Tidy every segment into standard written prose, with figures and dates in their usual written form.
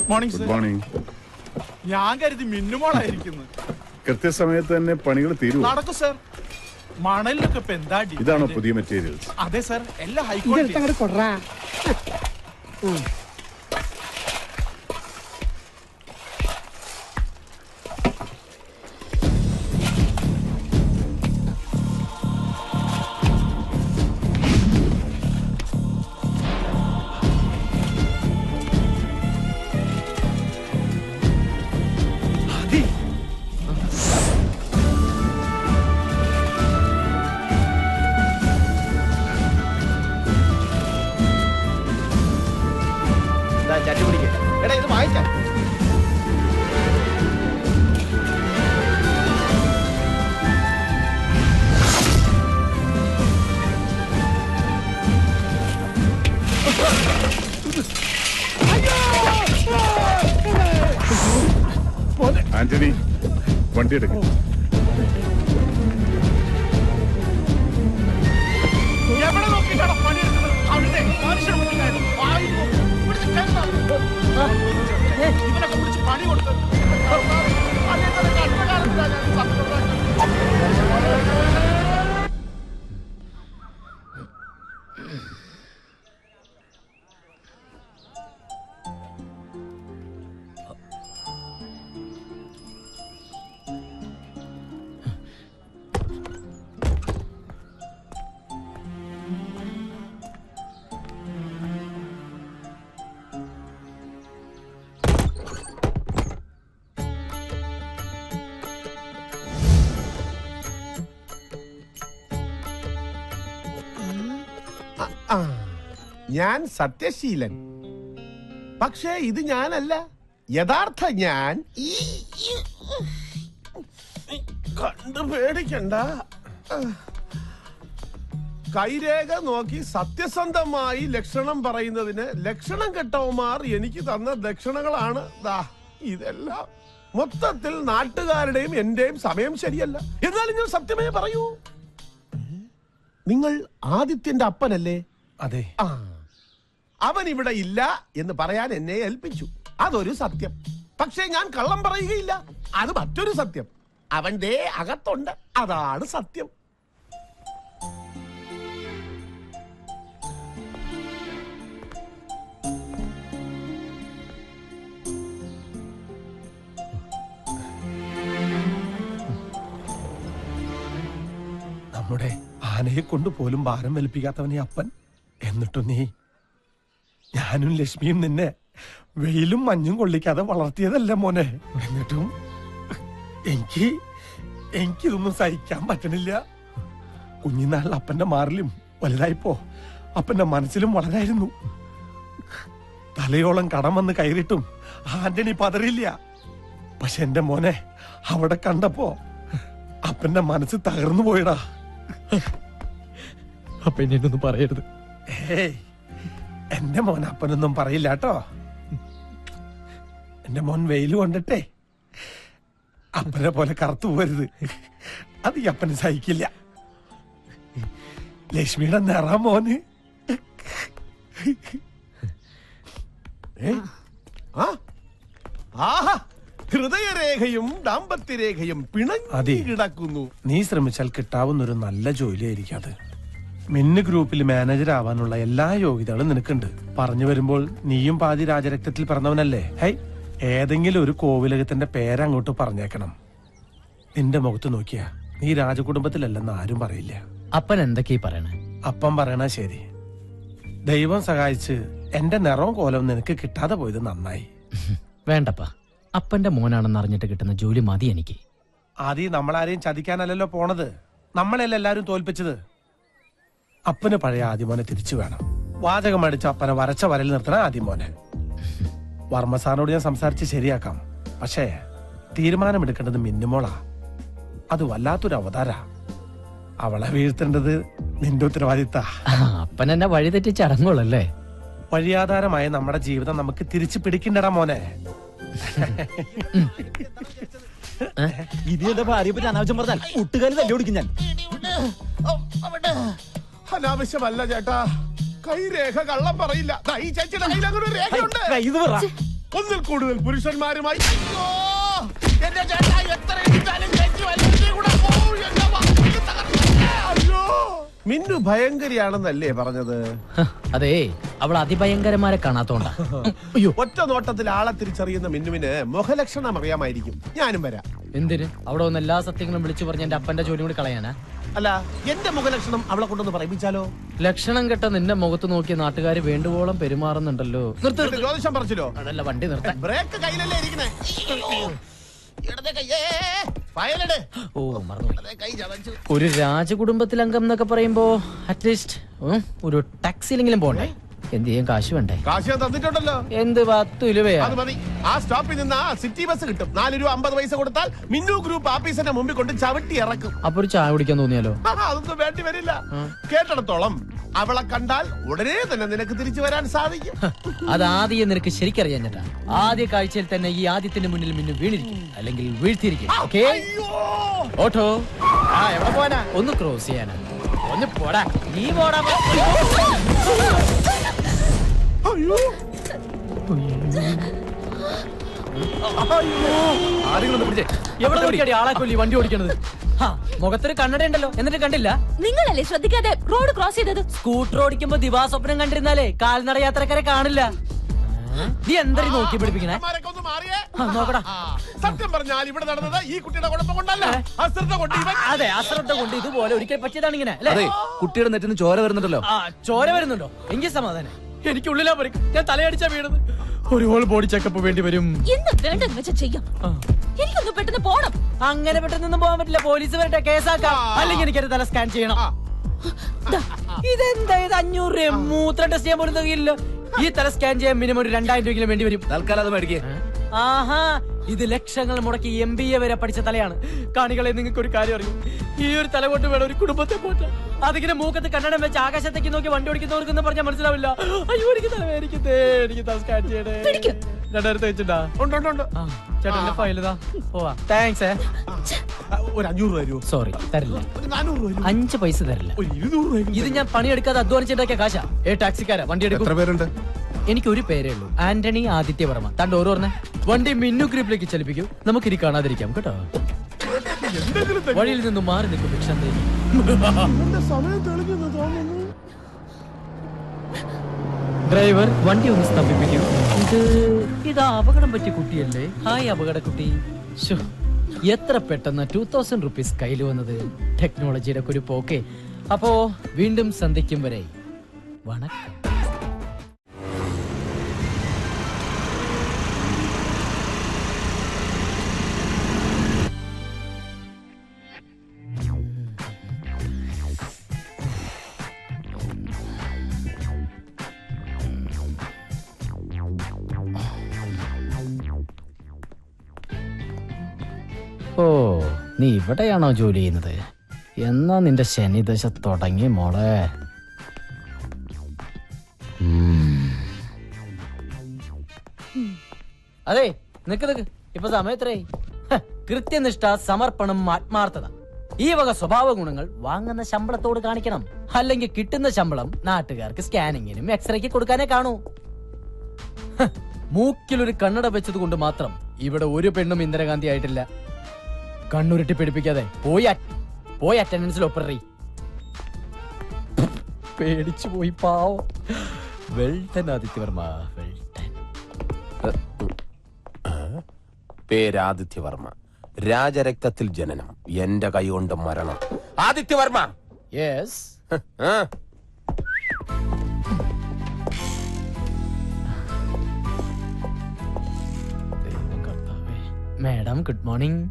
Good morning. Good morning. ഞാൻ കരുതി മിന്നുമോളായിരിക്കുന്നു. കൃത്യസമയത്ത് തന്നെ പണികൾ തീരും. നടക്കും സർ. മണലിലൊക്കെ ഇപ്പൊ എന്താ? ഇതാണോ പുതിയ മെറ്റീരിയൽസ്? അതെ സർ, എല്ലാം ഹൈ ക്വാളിറ്റി. ആന്റണി, വണ്ടി എടുക്കും. എവിടെ നോക്കിയിട്ടാണ് പണിയെടുക്കുന്നത്? അവിടെ മനുഷ്യൻ ഇവനൊക്കെ പിടിച്ച് പണി കൊടുത്ത് ഞാൻ സത്യശീലൻ. പക്ഷേ ഇത് ഞാനല്ല. യഥാർത്ഥ ഞാൻ കണ്ടു പേടിക്കണ്ട. കൈരേഖ നോക്കി സത്യസന്ധമായി ലക്ഷണം പറയുന്നതിന് ലക്ഷണം കെട്ടവന്മാർ എനിക്ക് തന്ന ദക്ഷിണകളാണ് ഇതെല്ലാം. മൊത്തത്തിൽ നാട്ടുകാരുടെയും എന്റെയും സമയം ശരിയല്ല. എന്നാലും ഞാൻ സത്യമേ പറയൂ. നിങ്ങൾ ആദിത്യന്റെ അപ്പനല്ലേ? അതെ. അവൻ ഇവിടെ ഇല്ല എന്ന് പറയാൻ എന്നെ ഏൽപ്പിച്ചു. അതൊരു സത്യം. പക്ഷേ ഞാൻ കള്ളം പറയുകയില്ല. അത് മറ്റൊരു സത്യം. അവന്റെ അകത്തുണ്ട്. അതാണ് സത്യം. നമ്മുടെ ആനയെ കൊണ്ട് പോലും ഭാരം വലിപ്പിക്കാത്തവനെ അപ്പൻ. എന്നിട്ടും നീ, ഞാനും ലക്ഷ്മിയും നിന്നെ വെയിലും മഞ്ഞും കൊള്ളിക്കാതെ വളർത്തിയതല്ല മോനെ. എന്നിട്ടും എനിക്കിതൊന്നും സഹിക്കാൻ പറ്റണില്ല. കുഞ്ഞിനാളിൽ അപ്പന്റെ മാറിലും വലുതായിപ്പോ അപ്പന്റെ മനസ്സിലും വളരായിരുന്നു. തലയോളം കടം വന്ന് കയറിയിട്ടും ആന്റണി പതറിയില്ല. പക്ഷെ എന്റെ മോനെ അവിടെ കണ്ടപ്പോ അപ്പന്റെ മനസ്സ് തകർന്നു പോയിടാ. അപ്പൊ എന്നൊന്നും പറയരുത്. എന്റെ മോൻ അപ്പനൊന്നും പറയില്ല കേട്ടോ. എന്റെ മോൻ വെയിൽ കൊണ്ടിട്ടേ അപ്പനെ പോലെ കറുത്തു പോരുത്. അത് ഈ അപ്പന് സഹിക്കില്ല. ലക്ഷ്മിയുടെ നിറ മോന്. ഹൃദയരേഖയും ദാമ്പത്യരേഖയും പിണങ്ങി കിടക്കുന്നു. നീ ശ്രമിച്ചാൽ കിട്ടാവുന്നൊരു നല്ല ജോലിയായിരിക്കും അത്. മിന്ന് ഗ്രൂപ്പിൽ മാനേജർ ആവാനുള്ള എല്ലാ യോഗ്യതകളും നിനക്കുണ്ട്. പറഞ്ഞു വരുമ്പോൾ നീയും പാതി രാജരക്തത്തിൽ പറഞ്ഞവനല്ലേ. ഹൈ, ഏതെങ്കിലും ഒരു കോവിലകത്തിന്റെ പേരങ്ങോട്ട് പറഞ്ഞേക്കണം. നിന്റെ മുഖത്ത് നോക്കിയാ നീ രാജകുടുംബത്തിലല്ലെന്ന് ആരും പറയില്ല. അപ്പൻ എന്തൊക്കെയാ പറയണേ? അപ്പം പറയണ ശരി. ദൈവം സഹായിച്ച് എന്റെ നിറവും കോലവും നിനക്ക് കിട്ടാതെ പോയത് നന്നായി. വേണ്ടപ്പാ, അപ്പന്റെ മോനാണെന്ന് അറിഞ്ഞിട്ട് കിട്ടുന്ന ജോലി മതി എനിക്ക്. ആദ്യം നമ്മളാരെയും ചതിക്കാനല്ലല്ലോ പോണത്. നമ്മളെല്ലാം എല്ലാരും തോൽപ്പിച്ചത്. അപ്പന് പഴയ ആദ്യമോനെ തിരിച്ചു വേണം. വാചകം അടിച്ച് അപ്പനെ വരച്ച വരയിൽ നിർത്തണ ആദ്യമോനെ. വർമ്മ സാറിനോട് ഞാൻ സംസാരിച്ച് ശരിയാക്കാം. പക്ഷേ തീരുമാനമെടുക്കേണ്ടത് മിന്നുമോളാ. അത് വല്ലാത്തൊരു അവതാര. അവളെ വീഴ്ത്തേണ്ടത് നിന്റെ ഉത്തരവാദിത്ത. അപ്പൻ എന്നെ വഴി തെറ്റിച്ച് അടങ്ങുള്ളല്ലേ? വഴിയാധാരമായ നമ്മുടെ ജീവിതം നമുക്ക് തിരിച്ചു പിടിക്കണ്ടടാ മോനെ. ഇത് എന്റെ ഭാര്യയെ പറ്റി അനാവശ്യം പറഞ്ഞാൽ ഒട്ടുകാലം തല്ലി ഓടിക്കും ഞാൻ. അനാവശ്യമല്ല ചേട്ടാ. കൈരേഖ കള്ളം പറയില്ല. ഈ ചേച്ചിയുടെ കയ്യിൽ അങ്ങനെ ഒരു രേഖയുണ്ട്. ഒന്നിൽ കൂടുതൽ പുരുഷന്മാരുമായി. അയ്യോ, എന്റെ ചേട്ടാ, എത്ര ഇടിച്ചാലും തെറ്റി വലിയ കൂടെ പോവും. എന്റെ വാക്ക് തകർക്കല്ലേ. അയ്യോ, മിന്നു ഭയങ്കരിയാണെന്നല്ലേ പറഞ്ഞത്? അതെ, അവൾ അതിഭയങ്കരമാരെ കാണാത്തോണ്ടാ. അയ്യോ, ഒറ്റ നോട്ടത്തിൽ ആളെ തിരിച്ചറിയുന്ന മിന്നുവിന് മുഖലക്ഷണം അറിയാമായിരിക്കും. ഞാനും വരാം. എന്തിന്? അവിടെ ഒന്ന് എല്ലാ സത്യങ്ങളും വിളിച്ചു പറഞ്ഞ എന്റെ അപ്പന്റെ ജോലി കൂടി കളയാനാ? അല്ല, എന്റെ മുഖലക്ഷണം അവളെ കൊണ്ടൊന്ന് പറയിപ്പിച്ചാലോ? ലക്ഷണം കെട്ട നിന്റെ മുഖത്ത് നോക്കിയ നാട്ടുകാര് വേണ്ടുവോളം പെരുമാറുന്നുണ്ടല്ലോ. നിർത്ത്. ജ്യോതിഷം പറിച്ചില്ലോ? അതല്ല, വണ്ടി നിർത്താൻ. ബ്രേക്ക് കയ്യിലല്ലേ ഇരിക്കണേ? ഇടത്തെ കയ്യേ, ഫയലിട്. ഓ, മറന്നുപോയി. ഇടത്തെ കൈ ചതച്ചു. ഒരു രാജകുടുംബത്തിൽ അംഗം എന്നൊക്കെ പറയുമ്പോ അറ്റ്ലീസ്റ്റ് ഒരു ടാക്സിയിലെങ്കിലും പോണ്ടേ? എന്ത് ചെയ്യാൻ കാശ് വേണ്ടേ? കാശ് ഞാൻ തന്നിട്ടുണ്ടല്ലോ. എന്ത് 10 രൂപയാ? അത് മതി. ആ സ്റ്റോപ്പിൽ നിന്ന് സിറ്റി ബസ് കിട്ടും. 4 രൂപ 50 പൈസ കൊടുത്താൽ മിന്നു ഗ്രൂപ്പ് ഓഫീസിന്റെ മുമ്പിൽ കൊണ്ട് ചവിട്ടി ഇറക്കും. അപ്പൊ ഒരു ചായ കുടിക്കാൻ തോന്നിയാലോ? അതൊന്നും വേണ്ടി വരില്ല. കേട്ടിടത്തോളം അവളെ കണ്ടാൽ ഉടനെ തന്നെ നിനക്ക് തിരിച്ചു വരാൻ സാധിക്കും. അതാദ്യം നിനക്ക് ശരിക്കറിയാൻ ചേട്ടാ. ആദ്യ കാഴ്ചയിൽ തന്നെ ഈ ആദ്യത്തിന്റെ മുന്നിൽ മിന്നു വീണിരിക്കും, അല്ലെങ്കിൽ വീഴ്ത്തിയിരിക്കും. ഓക്കേ? ഓട്ടോ എവിടെ പോവാനാ? ഒന്ന് ക്രോസ് ചെയ്യാനാ. ഒന്ന് പോടാ. നീ പോടാ. അയ്യോ, എവിടെ നോക്കിയാടി ആളെ കൊല്ലി വണ്ടി ഓടിക്കണത്? മുഖത്തൊരു കണ്ണട ഉണ്ടല്ലോ, എന്നിട്ട് കണ്ടില്ല? നിങ്ങളല്ലേ ശ്രദ്ധിക്കാതെ റോഡ് ക്രോസ് ചെയ്തത്? സ്കൂട്ടർ ഓടിക്കുമ്പോ ദിവാസ്വപ്നം കണ്ടിരുന്നാലേ കാൽനട യാത്രക്കാരെ കാണില്ല. നീ എന്തായി നോക്കി പിടിപ്പിക്കണേ? ഒന്ന് മാറിയേ. നോക്കടാ. സത്യം പറഞ്ഞാൽ ഇവിടെ നടന്നത് ഈ കുട്ടിയുടെ കുഴപ്പം കൊണ്ടല്ല, അശ്രദ്ധ കൊണ്ട്. അതെ, അശ്രദ്ധ കൊണ്ട്. ഇതുപോലെ ഒരിക്കൽ പറ്റിയതാണ് ഇങ്ങനെ. അതെ, കുട്ടിയുടെ നെറ്റിന് ചോര വരുന്നുണ്ടല്ലോ. ചോര വരുന്നുണ്ടോ? എങ്കിൽ സമാധാനം. എനിക്കുള്ളിലാ പറിക്കും. ഞാൻ തലയടിച്ചാ വീണത്. ഒരു ഹോൾ ബോഡി ചെക്കപ്പ് വേണ്ടി വരും. എന്ന് വേണ്ടെന്ന് വെച്ചാ ചെയ്യാം. എനിക്കൊന്ന് പെട്ടെന്ന് പോണം. അങ്ങനെ പെട്ടെന്നൊന്നും പോകാൻ പറ്റില്ല. പോലീസ് വരട്ടെ, കേസാക്കാം. അല്ലെങ്കിൽ എനിക്കൊരു തല സ്കാൻ ചെയ്യണം. ഇതെന്താ ഇത്? 500 രൂപ മൂത്രം ടെസ്റ്റ് ചെയ്യാൻ പോലും തികയില്ല. ഈ തല സ്കാൻ ചെയ്യാൻ മിനിമം ഒരു 2000 രൂപയെങ്കിലും വേണ്ടി വരും. തൽക്കാലം അത് മേടിക്കേ. ആഹാ, ഇത് ലക്ഷങ്ങൾ മുടക്കി MBA വരെ പഠിച്ച തലയാണ്. കാണികളെ, നിങ്ങൾക്ക് ഒരു കാര്യം അറിയും. ഈ ഒരു തല കൊണ്ട് വേണം ഒരു കുടുംബത്തെ പോറ്റാൻ. അതിങ്ങനെ മൂക്കത്ത് കണ്ണടം വെച്ച് ആകാശത്തേക്ക് നോക്കി വണ്ടി ഓടിക്കുന്നവർക്കെന്ന് പറഞ്ഞാൽ മനസ്സിലാവില്ല. അയ്യോ, എനിക്ക് തലവേദനിക്കുന്നേ, എനിക്ക് തല സ്കാൻ ചെയ്യണേ. 2000 വെച്ചിട്ടാ? ചേട്ടന്റെ ഫയലിതാ. പോവാ. താങ്ക്സ്. ഒരു 500 രൂപ തരുമോ? സോറി, തരില്ല. ഒരു 400 രൂപ, 5 പൈസ തരില്ല. ഒരു 200 രൂപ. ഇത് ഞാൻ പണിയെടുക്കാതെ അധ്വാനിച്ചിട്ടൊക്കെ കാശാ. ടാക്സിക്കാരാ, വണ്ടി എടുക്കും. എത്ര പേരുണ്ട്? എനിക്ക് ഒരു പേരേ ഉള്ളൂ, ആന്റണി ആദിത്യവർമ്മ. തന്റെ ഓരോ വണ്ടി മിന്നു ഗ്രൂപ്പിലേക്ക് ചലിപ്പിക്കും. നമുക്കിനി കാണാതിരിക്കാം കേട്ടോ. വഴിയിൽ നിന്നും മാറി നിൽക്കും ഭിക്ഷം തേടി. സമയം തെളിഞ്ഞെന്ന് തോന്നുന്നു. ഡ്രൈവർ, വണ്ടി ഒന്ന് സ്തംഭിപ്പിക്കും. ഇത് അപകടം പറ്റിയ കുട്ടിയല്ലേ? ഹായ് അപകട കുട്ടി. എത്ര പെട്ടെന്ന് 2000 റുപ്പീസ് കയ്യിൽ വന്നത്. ടെക്നോളജിയുടെ ഒരു പോക്കെ. അപ്പോ വീണ്ടും സന്ധിക്കും വരെ വണക്കം. ഓ, നീ ഇവിടെയാണോ ജോലി ചെയ്യുന്നത്? എന്നാ നിന്റെ ശനിദശ തുടങ്ങി മോളെ. അതെ, നിക്ക്. ഇപ്പൊ സമയത്രേ? കൃത്യനിഷ്ഠ, സമർപ്പണം, ആത്മാർത്ഥത, ഈ വക സ്വഭാവ ഗുണങ്ങൾ വാങ്ങുന്ന ശമ്പളത്തോട് കാണിക്കണം. അല്ലെങ്കിൽ കിട്ടുന്ന ശമ്പളം നാട്ടുകാർക്ക് സ്കാനിങ്ങിനും എക്സ്റേക്ക് കൊടുക്കാനേ കാണൂ. മൂക്കിലൊരു കണ്ണട വെച്ചത് കൊണ്ട് മാത്രം ഇവിടെ ഒരു പെണ്ണും ഇന്ദിരാഗാന്ധി ആയിട്ടില്ല. കണ്ണുരുട്ടി പിടിപ്പിക്കാതെ പോയി അറ്റൻഡൻസിൽ ഒപ്പറി. പേടിച്ചു പോയി പാവം. Welton Adityavarma, Welton. പേരാദിത്യവർമ്മ, രാജരക്തത്തിൽ ജനനം, എന്റെ കൈകൊണ്ട് മരണം. Adityavarma. Yes. Madam, good morning.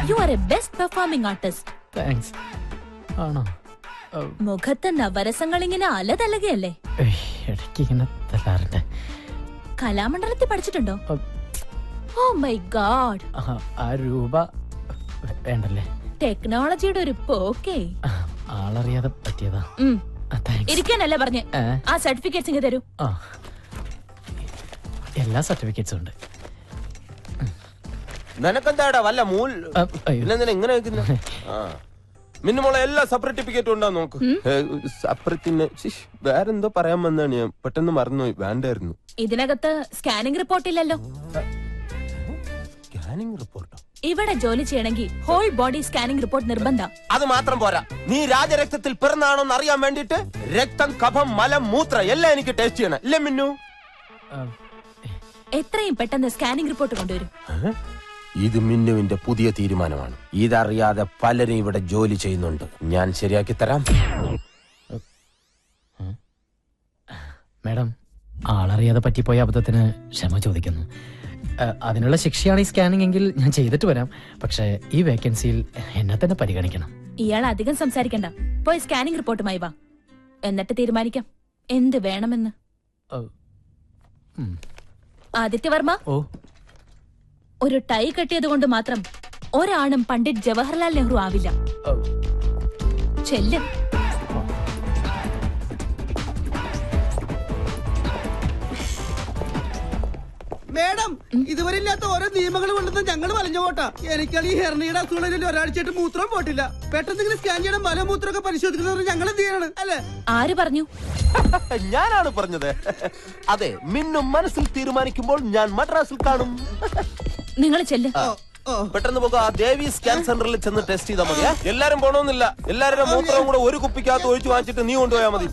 You are a best performing artist. Thanks. ആണോ? മുഖത്ത് നവരസങ്ങൾ ഇങ്ങനെ അലതലകയല്ലേ? ഇടയ്ക്കിങ്ങനെ തല്ലാറുണ്ട്. കലാമണ്ഡലത്തിൽ പഠിച്ചിട്ടുണ്ടോ? Oh my god. ആ രൂപ വേണ്ടല്ലേ? ടെക്നോളജിയുടെ ഒരു പോക്കേ. ആളറിയാതെ പറ്റിയതാ. ഇരിക്കാനല്ലേ പറഞ്ഞേ? ആ സർട്ടിഫിക്കറ്റ്സ് ഇങ്ങ് തരൂ. എല്ലാ സർട്ടിഫിക്കറ്റ്സും ഉണ്ട്. നിനക്കെന്താടാ വല്ല മൂൽ അയ്യോ. പിന്നെ ഇങ്ങനെ മിന്നുമോളെ എല്ലാ സർട്ടിഫിക്കറ്റും ഉണ്ടാ നോക്ക്. സപ്രത്തിന് വേറെന്തോ പറയാൻ വന്നാണ് ഞാൻ പെട്ടെന്ന് മറന്നുപോയി. വേണ്ടായിരുന്നു. ഇതിനകത്ത് സ്കാനിംഗ് റിപ്പോർട്ട് ഇല്ലല്ലോ. സ്കാനിംഗ് റിപ്പോർട്ടോ? ഇവിടെ ജോലി ചെയ്യണമെങ്കിൽ ഹോൾ ബോഡി സ്കാനിംഗ് റിപ്പോർട്ട് നിർബന്ധം. അത് മാത്രം പോരാ, നീ രാജരക്തത്തിൽ പിറന്നാണോന്ന് അറിയാൻ വേണ്ടിട്ട് രക്തം, കഫം, മലം, മൂത്ര എല്ലാം എനിക്ക് ടേസ്റ്റ് ചെയ്യണം. ഇല്ലേ മിന്നു? എത്രയും പെട്ടെന്ന് സ്കാനിംഗ് റിപ്പോർട്ട് കൊണ്ടുവരും. ഇത് മിന്നുവിന്റെ പുതിയ തീരുമാനമാണ്. ഇതറിയാതെ പലരും ഇവിടെ ജോലി ചെയ്യുന്നുണ്ട്. ഞാൻ ശരിയാക്കി തരാം. മാഡം, ആളറിയാതെ പറ്റിപ്പോയ അബദ്ധത്തിന് ക്ഷമ ചോദിക്കുന്നു. അതിനുള്ള ശിക്ഷയാണ് ഈ സ്കാനിംഗ് എങ്കിൽ ഞാൻ ചെയ്തിട്ട് വരാം. പക്ഷേ ഈ വേക്കൻസിയിൽ എന്നെ തന്നെ പരിഗണിക്കണം. ഇയാൾ അധികം സംസാരിക്കണ്ട. പോയി സ്കാനിംഗ് റിപ്പോർട്ടുമായി വാ. എന്നിട്ട് തീരുമാനിക്കാം എന്ത് വേണമെന്ന്. ആദിത്യവർമ്മ, ഓ, ഒരു ടൈ കെട്ടിയത് കൊണ്ട് മാത്രം ഒരാണും പണ്ഡിറ്റ് ജവഹർലാൽ നെഹ്റു ആവില്ല. ചെല്ല്. മേഡം, ഇതുവരെ ഇല്ലാത്ത ഓരോ നിയമങ്ങൾ കൊണ്ടുവന്ന് ഞങ്ങൾ വലഞ്ഞു പോട്ടാ. എനിക്കാണ് ഈ ഹെർണിയുടെ അസുഖങ്ങളിൽ ഒരാഴ്ചയായിട്ട് മൂത്രം പോട്ടില്ല. പെട്ടെന്ന് ഇങ്ങനെ സ്കാൻ ചെയ്യണം, മലമൂത്രമൊക്കെ പരിശോധിക്കുന്നത് ഞങ്ങൾ എന്ത് ചെയ്യണം അല്ലേ? ആര് പറഞ്ഞു? ഞാനാണ് പറഞ്ഞത്. അതെ, മിന്നു മനസ്സിൽ തീരുമാനിക്കുമ്പോൾ ഞാൻ മദ്രാസിൽ കാണും. നിങ്ങൾ ചെല്ല്. പെട്ടെന്ന് പോകുക. ആ ദേവി സ്കാൻ സെന്ററിൽ ചെന്ന് ടെസ്റ്റ് ചെയ്താൽ മതി. എല്ലാരും പോണമെന്നില്ല. എല്ലാവരുടെ മൂത്രവും കൂടെ ഒരു കുപ്പിക്കകത്ത് ഒഴിച്ചു വാങ്ങിച്ചിട്ട് നീ കൊണ്ടുപോയാൽ മതി.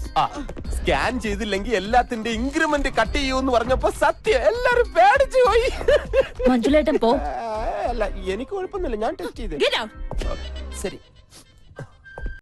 സ്കാൻ ചെയ്തില്ലെങ്കിൽ എല്ലാത്തിന്റെ ഇൻക്രിമെന്റ് കട്ട് ചെയ്യൂന്ന് പറഞ്ഞപ്പോ സത്യം എല്ലാരും പേടിച്ചു പോയി. മഞ്ജുലേട്ടൻ പോ. അല്ല, എനിക്ക് കുഴപ്പമൊന്നുമില്ല. ഞാൻ ടെസ്റ്റ് ചെയ്ത്. Get out. ശരി.